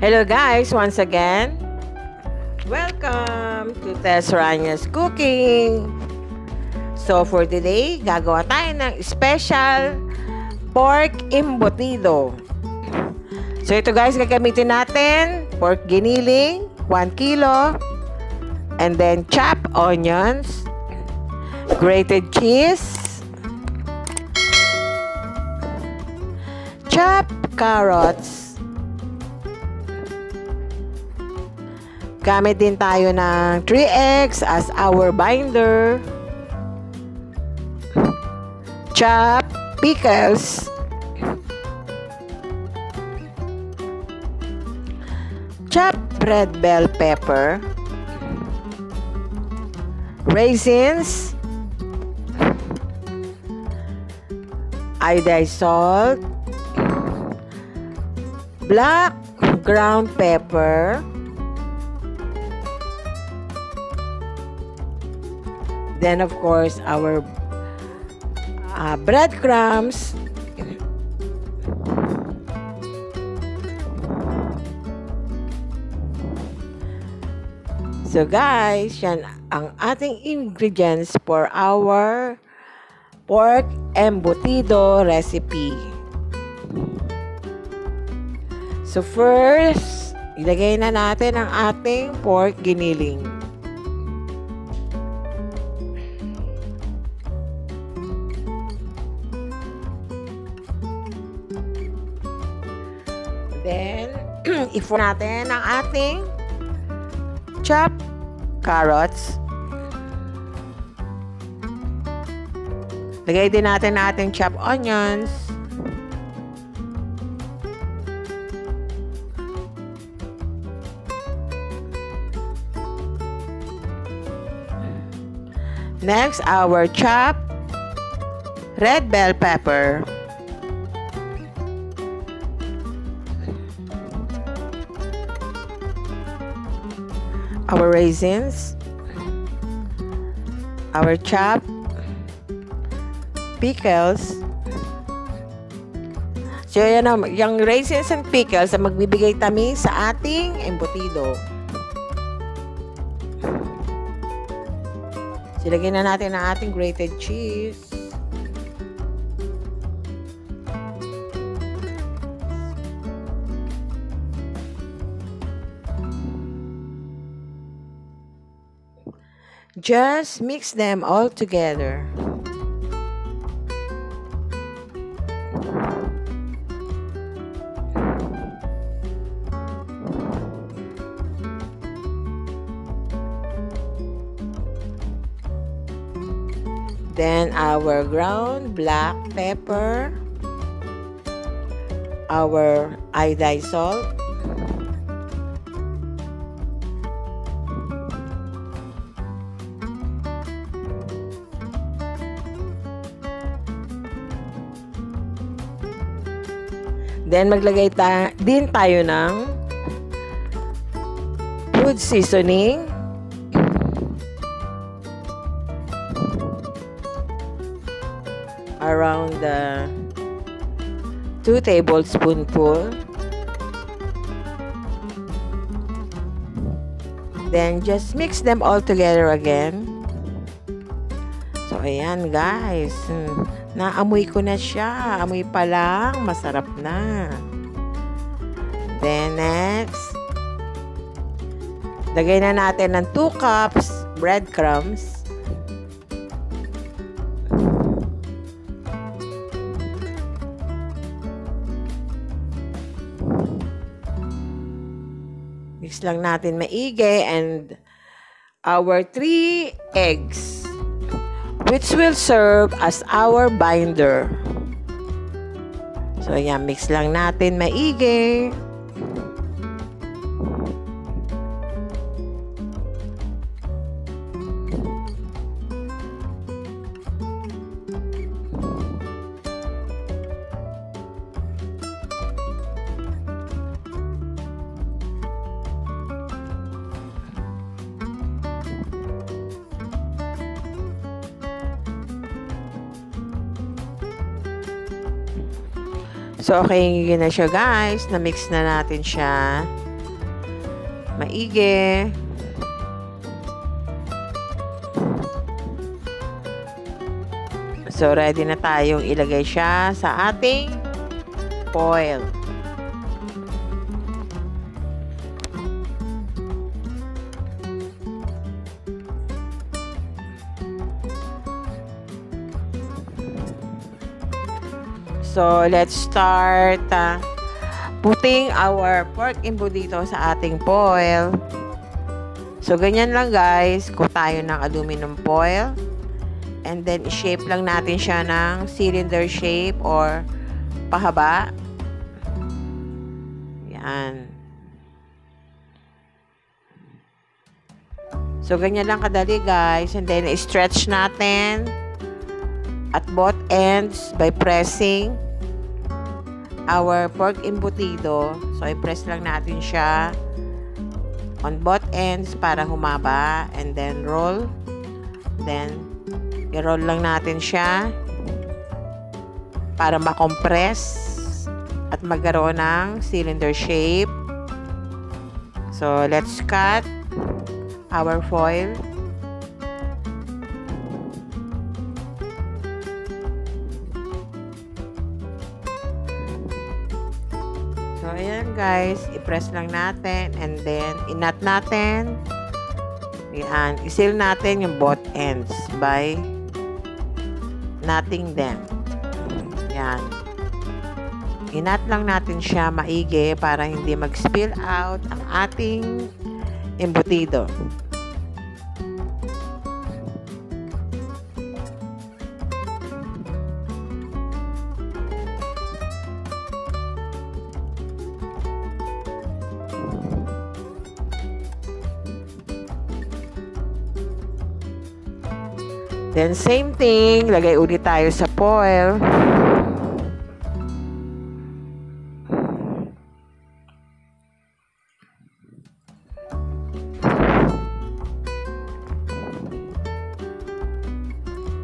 Hello guys, once again, welcome to Tess Rania's Cooking. So for today, gagawa tayo ng special pork embutido. So ito guys, gagamitin natin pork giniling, 1 kilo, and then chopped onions, grated cheese, chopped carrots. Gamit din tayo ng 3 eggs as our binder, chopped pickles, chopped red bell pepper, raisins, iodized salt, black ground pepper, then of course our breadcrumbs, so guys, yan ang ating ingredients for our pork embutido recipe. So first, ilagay na natin ang ating pork giniling. Then, i-fry natin ang ating chopped carrots. Lagay din natin ang ating chopped onions. Next, our chopped red bell pepper. Our raisins, our chopped pickles. So yan ang yung raisins and pickles ang magbibigay tamis sa ating embutido. So lagyan na natin ang ating grated cheese. Just mix them all together. Then our ground black pepper, our iodized salt, then maglagay din tayo ng food seasoning, around 2 tablespoonful. Then just mix them all together again. So ayan guys, naamoy ko na siya. Amoy pa lang, masarap na. Then next, lagay na natin ng 2 cups breadcrumbs. Mix lang natin maigi, and our 3 eggs, which will serve as our binder. So ayan, mix lang natin maigi. So, okay na siya guys. Na-mix na natin siya. maigi. So, ready na tayong ilagay siya sa ating foil. So, let's start putting our pork embutido sa ating foil. So, ganyan lang guys. Kuha tayo ng aluminum foil. And then, i-shape lang natin siya ng cylinder shape or pahaba. Yan. So, ganyan lang kadali guys. And then, i-stretch natin at both ends by pressing our pork embutido. So, i-press lang natin siya on both ends para humaba. And then, roll. Then, i-roll lang natin siya para makompress at magkaroon ng cylinder shape. So, let's cut our foil. So, ayan guys, i-press lang natin and then i-knot natin. Ayan, i-seal natin yung both ends by knotting them. Ayan. I-knot lang natin siya maigi para hindi mag-spill out ang ating embutido. Then, same thing. Lagay ulit tayo sa foil.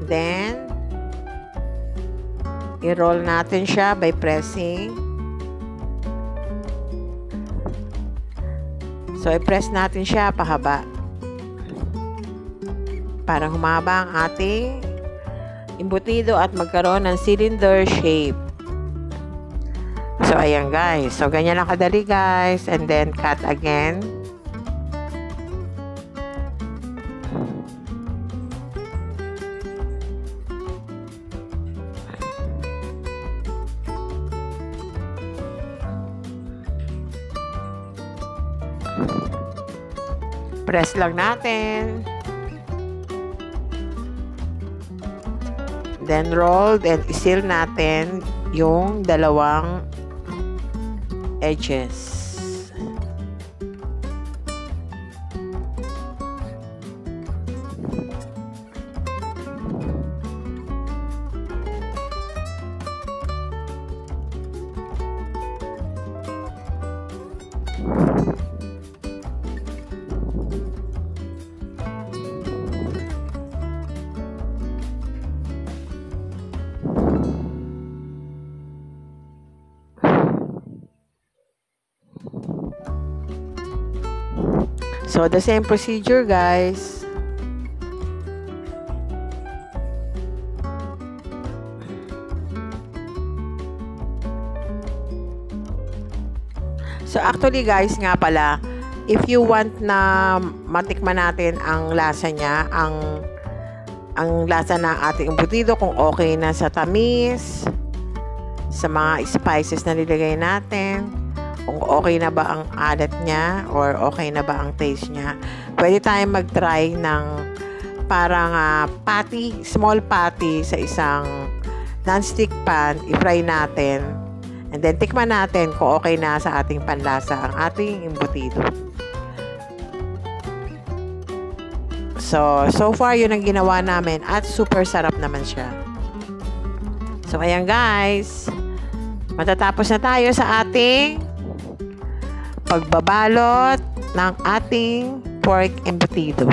Then, i-roll natin siya by pressing. So, i-press natin siya pahaba. Para humaba ang ating embutido at magkaroon ng cylinder shape. So, ayan guys. So, ganyan lang kadali guys. And then, cut again. Press lang natin. Then, roll. Then, i-seal natin yung dalawang edges. So, the same procedure, guys. So, actually, guys, nga pala, if you want na matikman natin ang lasa niya, ang lasa ng ating embutido, kung okay na sa tamis, sa mga spices na nilagay natin, kung okay na ba ang alat niya or okay na ba ang taste niya, pwede tayong mag-try ng parang patty, small patty sa isang non-stick pan, i-fry natin and then tikman natin kung okay na sa ating panlasa ang ating embutido. So far yun ang ginawa namin at super sarap naman siya. So ayan guys, matatapos na tayo sa ating pagbabalot ng ating pork embutido.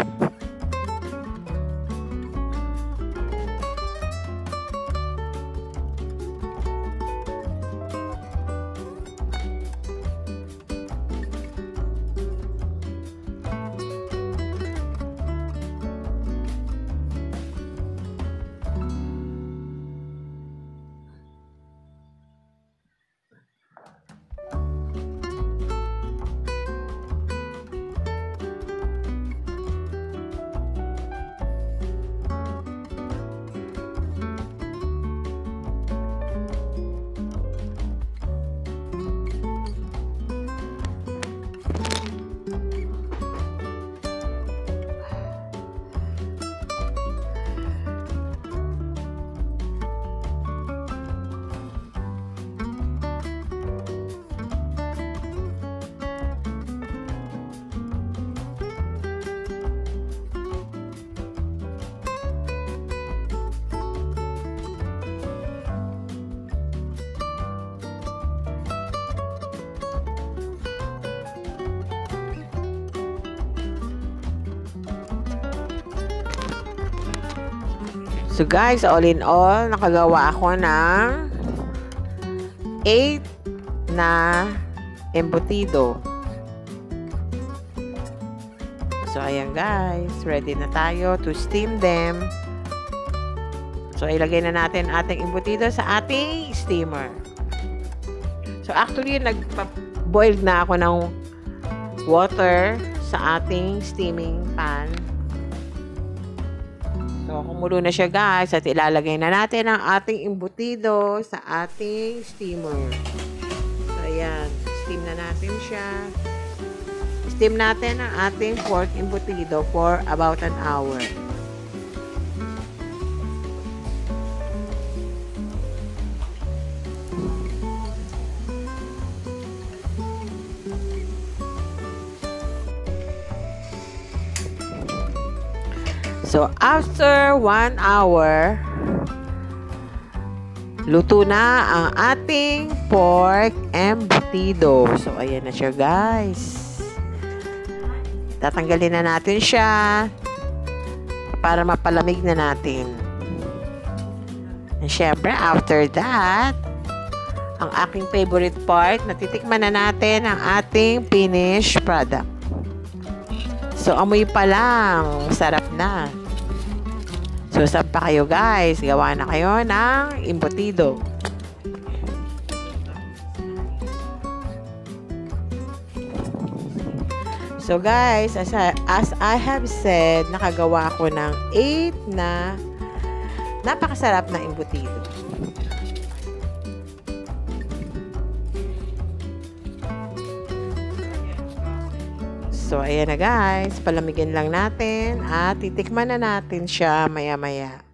So guys, all in all, nakagawa ako ng 8 na embutido. So ayan guys, ready na tayo to steam them. So ilagay na natin ating embutido sa ating steamer. So actually, nagpa-boil na ako ng water sa ating steaming pan. So kumulo na siya guys, at ilalagay na natin ang ating embutido sa ating steamer. So ayan, steam na natin siya. Steam natin ang ating pork embutido for about an hour. So, after 1 hour, luto na ang ating pork embutido. So, ayan na siya, guys. Tatanggalin na natin siya para mapalamig na natin. And syempre, after that, ang aking favorite part, natitikman na natin ang ating finished product. So, amoy pa lang, masarap na. So, saan pa kayo guys? Gawa na kayo ng embutido. So, guys, as I have said, nakagawa ako ng 8 na napakasarap na embutido. So, ayan na guys. Palamigin lang natin at titikman na natin siya maya-maya.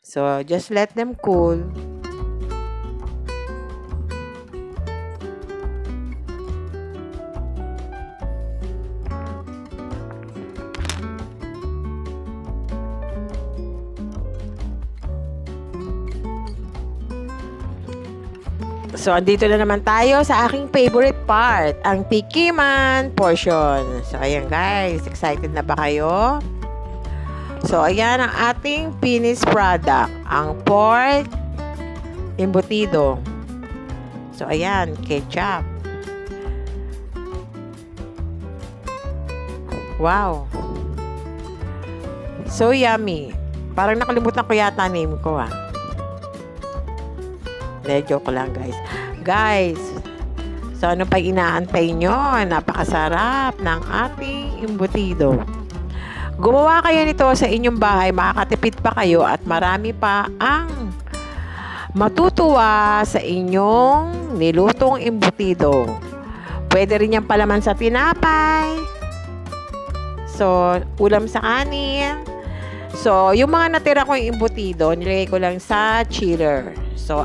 So, just let them cool. So, andito na naman tayo sa aking favorite part, ang tikiman portion. So, ayan guys, excited na ba kayo? So, ayan ang ating finished product, ang pork embutido. So, ayan, ketchup. Wow. So yummy. Parang nakalimutan ko yata name ko ah. Joke lang guys. Guys, so ano pa inaantay nyo? Napakasarap ng ating embutido. Gumawa kayo nito sa inyong bahay, makakatipid pa kayo at marami pa ang matutuwa sa inyong nilutong embutido. Pwede rin yung palaman sa tinapay. So, ulam sa kanin. So, yung mga natira kong embutido, nilagay ko lang sa chiller. So,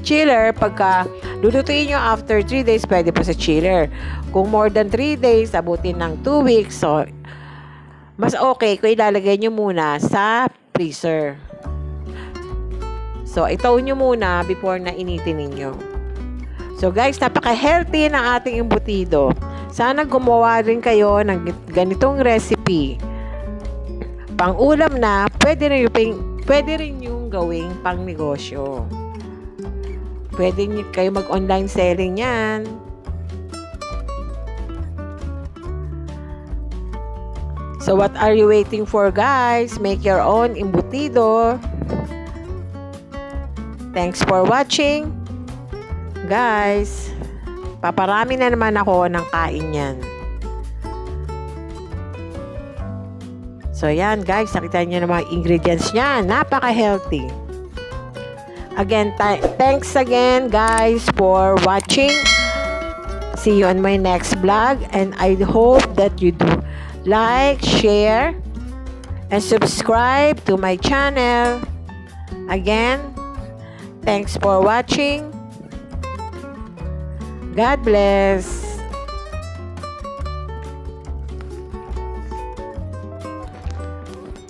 chiller, pagka lulutuin nyo after 3 days, pwede po sa chiller. Kung more than 3 days, abutin ng 2 weeks. So, mas okay kung ilalagay nyo muna sa freezer. So, itaw nyo muna before na initin ninyo. So, guys, napaka-healthy ng ating embutido. Sana gumawa rin kayo ng ganitong recipe. Pang-ulam na, pwede rin yung gawing pang-negosyo. Pwede kayo mag-online selling yan. So, what are you waiting for, guys? Make your own embutido. Thanks for watching. Guys, paparami na naman ako ng kain yan. So, yan, guys. Nakita nyo na mga ingredients niya. Napaka-healthy. Again, thanks again guys for watching. See you on my next vlog, and I hope that you do like, share, and subscribe to my channel. Again, thanks for watching. God bless.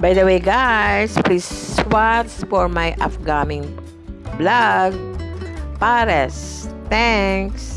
By the way guys, please watch for my upcoming vlog. Pares. Thanks.